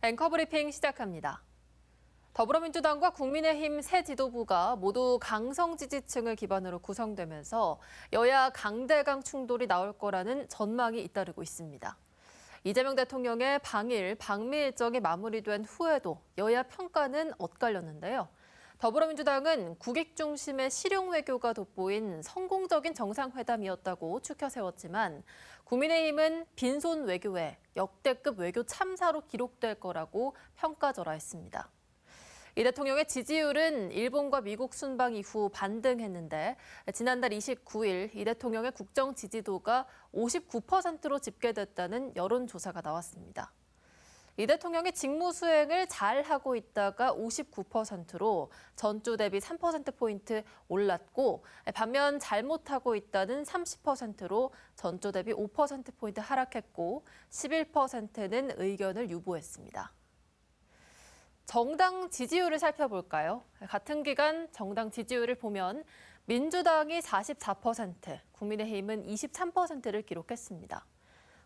앵커 브리핑 시작합니다. 더불어민주당과 국민의힘 새 지도부가 모두 강성 지지층을 기반으로 구성되면서 여야 강대강 충돌이 나올 거라는 전망이 잇따르고 있습니다. 이재명 대통령의 방일, 방미 일정이 마무리된 후에도 여야 평가는 엇갈렸는데요. 더불어민주당은 국익 중심의 실용 외교가 돋보인 성공적인 정상회담이었다고 추켜 세웠지만 국민의힘은 빈손 외교에 역대급 외교 참사로 기록될 거라고 평가절하했습니다. 이 대통령의 지지율은 일본과 미국 순방 이후 반등했는데 지난달 29일 이 대통령의 국정 지지도가 59%로 집계됐다는 여론조사가 나왔습니다. 이 대통령이 직무 수행을 잘하고 있다가 59%로 전주 대비 3%포인트 올랐고 반면 잘못하고 있다는 30%로 전주 대비 5%포인트 하락했고 11%는 의견을 유보했습니다. 정당 지지율을 살펴볼까요? 같은 기간 정당 지지율을 보면 민주당이 44%, 국민의힘은 23%를 기록했습니다.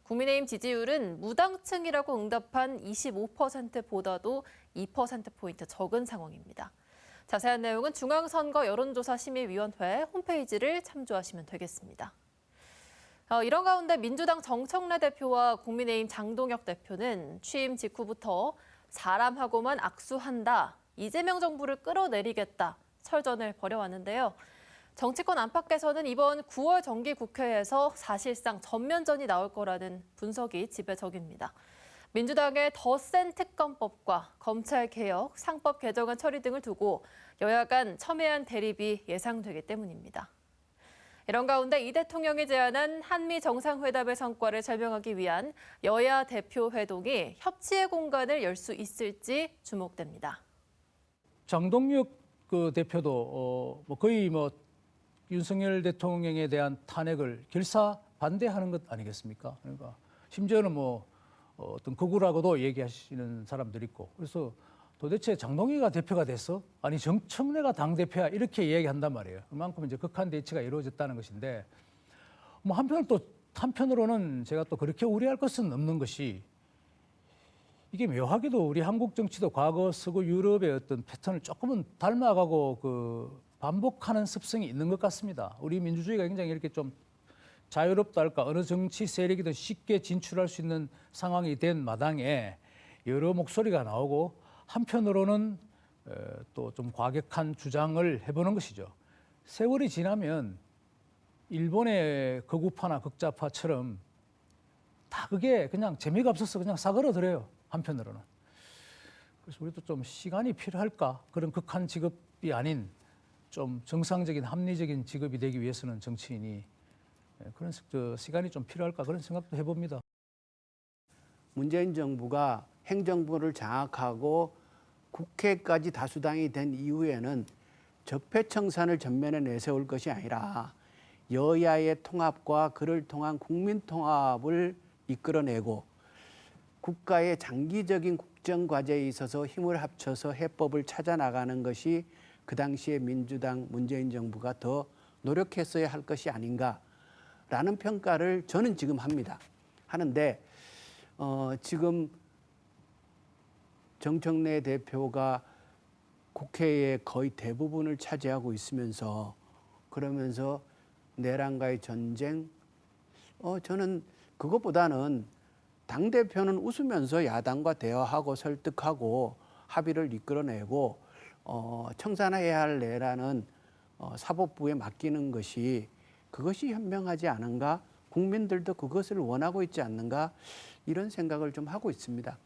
국민의힘 지지율은 무당층이라고 응답한 25%보다도 2%포인트 적은 상황입니다. 자세한 내용은 중앙선거 여론조사심의위원회 홈페이지를 참조하시면 되겠습니다. 이런 가운데 민주당 정청래 대표와 국민의힘 장동혁 대표는 취임 직후부터 사람하고만 악수한다, 이재명 정부를 끌어내리겠다 설전을 벌여왔는데요. 정치권 안팎에서는 이번 9월 정기국회에서 사실상 전면전이 나올 거라는 분석이 지배적입니다. 민주당의 더 센 특검법과 검찰개혁, 상법 개정안 처리 등을 두고 여야 간 첨예한 대립이 예상되기 때문입니다. 이런 가운데 이 대통령이 제안한 한미 정상회담의 성과를 설명하기 위한 여야 대표 회동이 협치의 공간을 열 수 있을지 주목됩니다. 장동혁 대표도 거의 윤석열 대통령에 대한 탄핵을 결사 반대하는 것 아니겠습니까? 그러니까 심지어는 어떤 극우라고도 얘기하시는 사람들이 있고, 그래서 도대체 장동혁이가 대표가 됐어? 아니 정청래가 당대표야? 이렇게 이야기한단 말이에요. 그만큼 이제 극한 대치가 이루어졌다는 것인데, 한편으로는 제가 또 그렇게 우려할 것은 없는 것이, 이게 묘하게도 우리 한국 정치도 과거 서구 유럽의 어떤 패턴을 조금은 닮아가고 반복하는 습성이 있는 것 같습니다. 우리 민주주의가 굉장히 이렇게 좀 자유롭다 할까, 어느 정치 세력이든 쉽게 진출할 수 있는 상황이 된 마당에 여러 목소리가 나오고, 한편으로는 또 좀 과격한 주장을 해보는 것이죠. 세월이 지나면 일본의 극우파나 극좌파처럼 다 그게 그냥 재미가 없어서 그냥 사그러들어요. 한편으로는. 그래서 우리도 좀 시간이 필요할까? 그런 극한 직업이 아닌 좀 정상적인 합리적인 직업이 되기 위해서는 정치인이 그런 시간이 좀 필요할까? 그런 생각도 해봅니다. 문재인 정부가 행정부를 장악하고 국회까지 다수당이 된 이후에는 적폐청산을 전면에 내세울 것이 아니라 여야의 통합과 그를 통한 국민 통합을 이끌어내고 국가의 장기적인 국정과제에 있어서 힘을 합쳐서 해법을 찾아 나가는 것이 그 당시에 민주당 문재인 정부가 더 노력했어야 할 것이 아닌가라는 평가를 저는 지금 합니다. 하는데 지금 정청래 대표가 국회의 거의 대부분을 차지하고 있으면서 그러면서 내란과의 전쟁, 저는 그것보다는 당대표는 웃으면서 야당과 대화하고 설득하고 합의를 이끌어내고 청산해야 할 내란은 사법부에 맡기는 것이 그것이 현명하지 않은가? 국민들도 그것을 원하고 있지 않는가? 이런 생각을 좀 하고 있습니다.